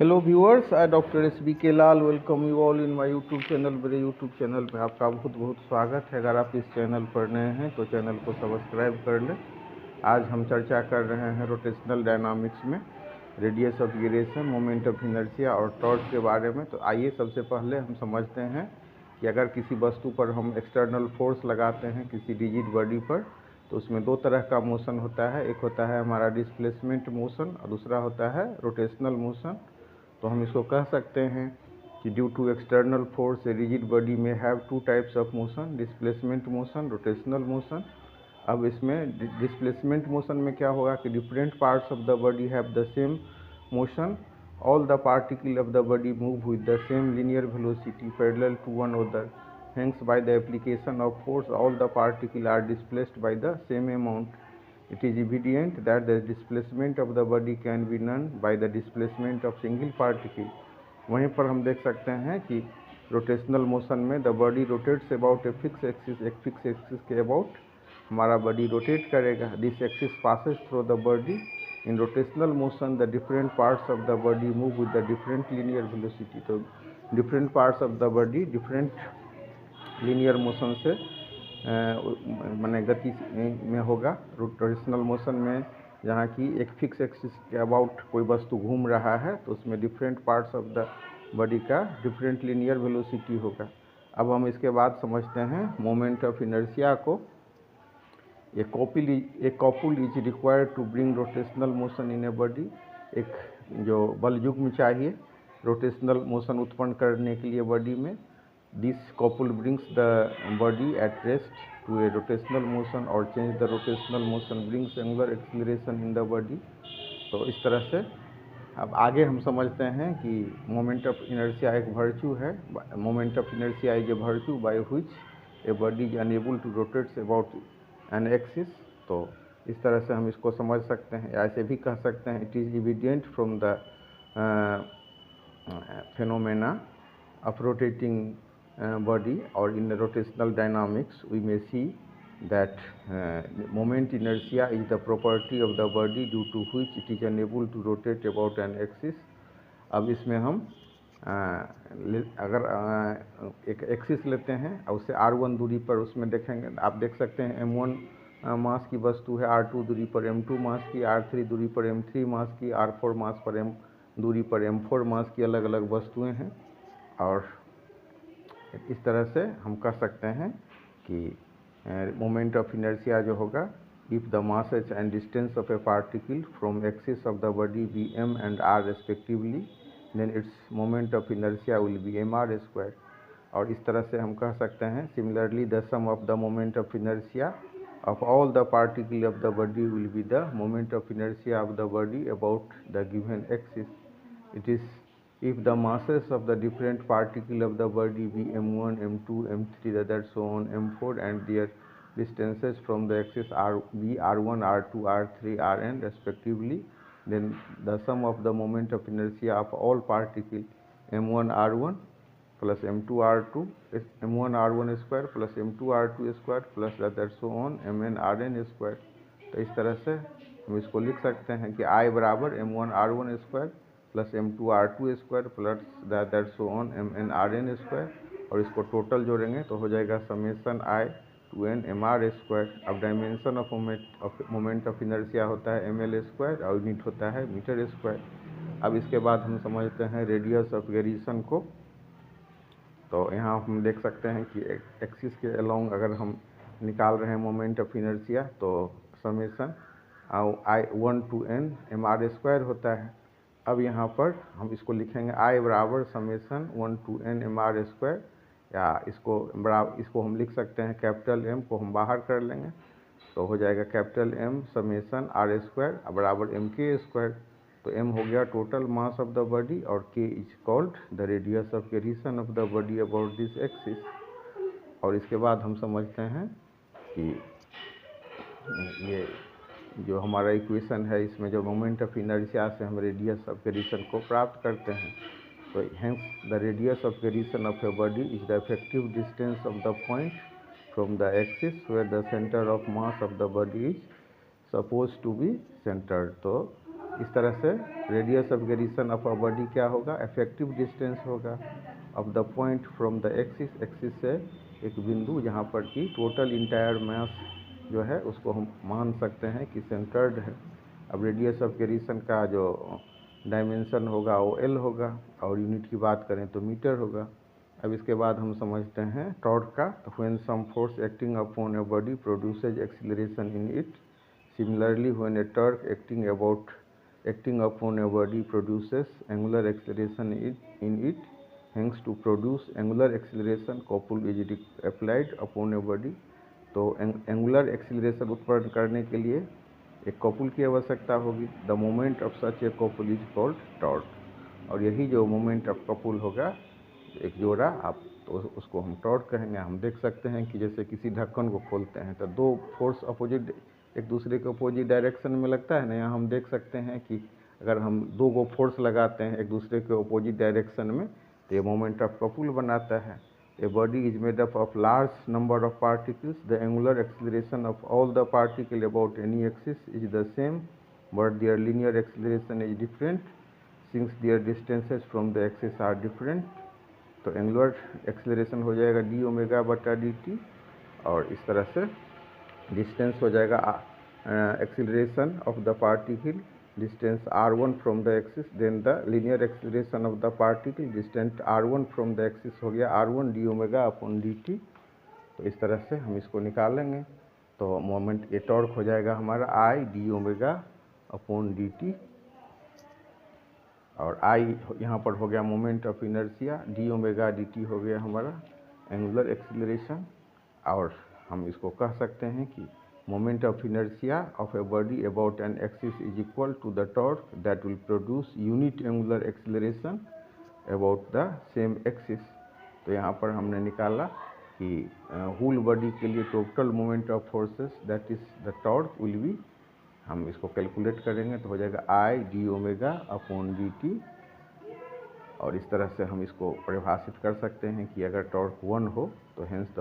Hello viewers, I doctor SBK Lal welcome you all in my YouTube channel. मेरे YouTube channel में आपका बहुत बहुत स्वागत है। अगर आप इस चैनल पर नए हैं तो चैनल को सब्सक्राइब कर लें। आज हम चर्चा कर रहे हैं रोटेशनल डायनामिक्स में radius of gyration, moment of inertia और टॉर्क के बारे में। तो आइए सबसे पहले हम समझते हैं कि अगर किसी वस्तु पर हम एक्सटर्नल फोर्स लगाते हैं किसी रिजिड बॉडी पर, तो उसमें दो तरह का मोशन होता है। एक होता है हमारा डिस्प्लेसमेंट मोशन और दूसरा होता है रोटेशनल मोशन। तो हम इसको कह सकते हैं कि due to external force a rigid body में have two types of motion, displacement motion, rotational motion. अब इसमें डिस्प्लेसमेंट मोशन में क्या होगा कि different parts of the body have the same motion, all the particles of the body move with the same linear velocity parallel to one another. Hence, by the application of force, all the particles are displaced by the same amount. It is evident that the displacement of the body can be none by the displacement of single particle. वहीं पर हम देख सकते हैं कि rotational motion में the body rotates about a fix axis, एक fix axis के अबाउट हमारा बॉडी रोटेट करेगा। This axis passes through the body. In rotational motion the different parts of the body move with the different linear velocity. तो different parts of the body different linear motion से माने गति में होगा। Rotational motion में जहाँ की एक फिक्स एक्सिस के अबाउट कोई वस्तु घूम रहा है तो उसमें different parts of the body का डिफरेंट लीनियर वेलोसिटी होगा। अब हम इसके बाद समझते हैं मोमेंट ऑफ इनर्शिया को। A couple is required to bring rotational motion in a body। एक जो बल युग्म चाहिए रोटेशनल मोशन उत्पन्न करने के लिए बॉडी में। This couple brings the body at rest to a rotational motion और change the rotational motion brings angular acceleration in the body. तो इस तरह से अब आगे हम समझते हैं कि मोमेंट ऑफ इनर्शिया एक वर्च्यू है। Moment of inertia is a virtue by which a body is unable to rotate about an axis. तो इस तरह से हम इसको समझ सकते हैं। ऐसे भी कह सकते हैं it is evident from the phenomena of rotating body, or in the rotational dynamics we may see that moment inertia is the property of the body due to which it is unable to rotate about an axis। अब इसमें हम अगर एक axis लेते हैं और उससे r1 दूरी पर उसमें देखेंगे, आप देख सकते हैं m1 मास की वस्तु है, r2 दूरी पर m2 मास की, r3 दूरी पर m3 मास की, r4 मास पर दूरी पर m4 मास की अलग अलग वस्तुएं हैं। और इस तरह से हम कह सकते हैं कि मोमेंट ऑफ इनर्शिया जो होगा, if the masses and distance of a particle from axis of the body be m and r respectively, then its moment of inertia will be mr²। और इस तरह से हम कह सकते हैं similarly the sum of the moment of inertia of all the particles of the body will be the moment of inertia of the body about the given axis. It is if the masses of the different particles of the body be m1, m2, m3, that so on m4, and their distances from the axis are be r1, r2, r3, rn respectively, then the sum of the moment of inertia of all particles m1 r1 plus m2 r2 is m1 r1 square plus m2 r2 square plus that so on mn rn square। तो इस तरह से हम इसको लिख सकते हैं कि I बराबर m1 r1 square plus m2 r2 square plus that so on mn rn square, और इसको टोटल जोड़ेंगे तो हो जाएगा summation I to n mr square. अब dimension of moment of inertia होता है ml स्क्वायर और यूनिट होता है मीटर स्क्वायर। अब इसके बाद हम समझते हैं रेडियस ऑफ वेरिएशन को। तो यहाँ हम देख सकते हैं कि एक्सिस के अलोंग अगर हम निकाल रहे हैं मोमेंट ऑफ इनर्शिया तो summation I1 to n mr square होता है। अब यहाँ पर हम इसको लिखेंगे I बराबर summation 1 to n mr square, या इसको हम लिख सकते हैं कैपिटल M को हम बाहर कर लेंगे तो हो जाएगा capital M summation r square बराबर mk स्क्वायर। तो m हो गया total mass of the body और k is called the radius of variation of the body about this axis. और इसके बाद हम समझते हैं कि ये जो हमारा इक्वेशन है इसमें जो मोमेंट ऑफ इनर्शिया से हम रेडियस ऑफ वेरिएशन को प्राप्त करते हैं। तो hence the radius of variation of a body is the effective distance of the point from the axis where the centre of mass of the body is suppose to be centred. तो इस तरह से radius of gyration of a body क्या होगा, effective distance होगा of the point from the axis, axis से एक बिंदु जहाँ पर कि टोटल इंटायर मास जो है उसको हम मान सकते हैं कि सेंटर्ड है। अब रेडियस ऑफ गिरेशन का जो डायमेंशन होगा वो एल होगा और यूनिट की बात करें तो मीटर होगा। अब इसके बाद हम समझते हैं टॉर्क का। तो when some force acting upon a body produces acceleration in it, similarly when a torque acting upon a body produces angular acceleration in it, hence to produce angular acceleration couple is applied upon a body। तो angular acceleration उत्पन्न करने के लिए एक couple की आवश्यकता होगी। The moment of such a couple is called torque. और यही जो मोमेंट ऑफ कॉपुल होगा एक जोड़ा, आप तो उसको हम टॉर्क कहेंगे। हम देख सकते हैं कि जैसे किसी ढक्कन को खोलते हैं तो दो फोर्स अपोजिट एक दूसरे के अपोजिट डायरेक्शन में लगता है ना। यहाँ हम देख सकते हैं कि अगर हम दो को फोर्स लगाते हैं एक दूसरे के अपोजिट डायरेक्शन में तो ये मोमेंट ऑफ कॉपुल बनाता है। A body is made up of large number of particles, the angular acceleration of all the particle about any axis is the same but their linear acceleration is different since their distances from the axis are different. तो angular acceleration हो जाएगा d omega बटा d t, और इस तरह से distance हो जाएगा acceleration of the particle distance r1 from the axis, then the linear acceleration of the particle distance r1 from the axis हो गया r1 D omega upon D T. तो इस तरह से हम इसको निकालेंगे तो मोमेंट ये टॉर्क हो जाएगा हमारा I D omega upon D t, और आई यहाँ पर हो गया moment of inertia, D omega D T हो गया हमारा एंगुलर एक्सीलरेशन। और हम इसको कह सकते हैं कि moment of inertia of a body about an axis is equal to the torque that will produce unit angular acceleration about the same axis. तो यहाँ पर हमने निकाला कि होल बॉडी के लिए total moment of forces that is the torque will be, हम इसको कैलकुलेट करेंगे तो हो जाएगा I D omega upon D t. और इस तरह से हम इसको परिभाषित कर सकते हैं कि अगर टॉर्क 1 हो तो हेंस द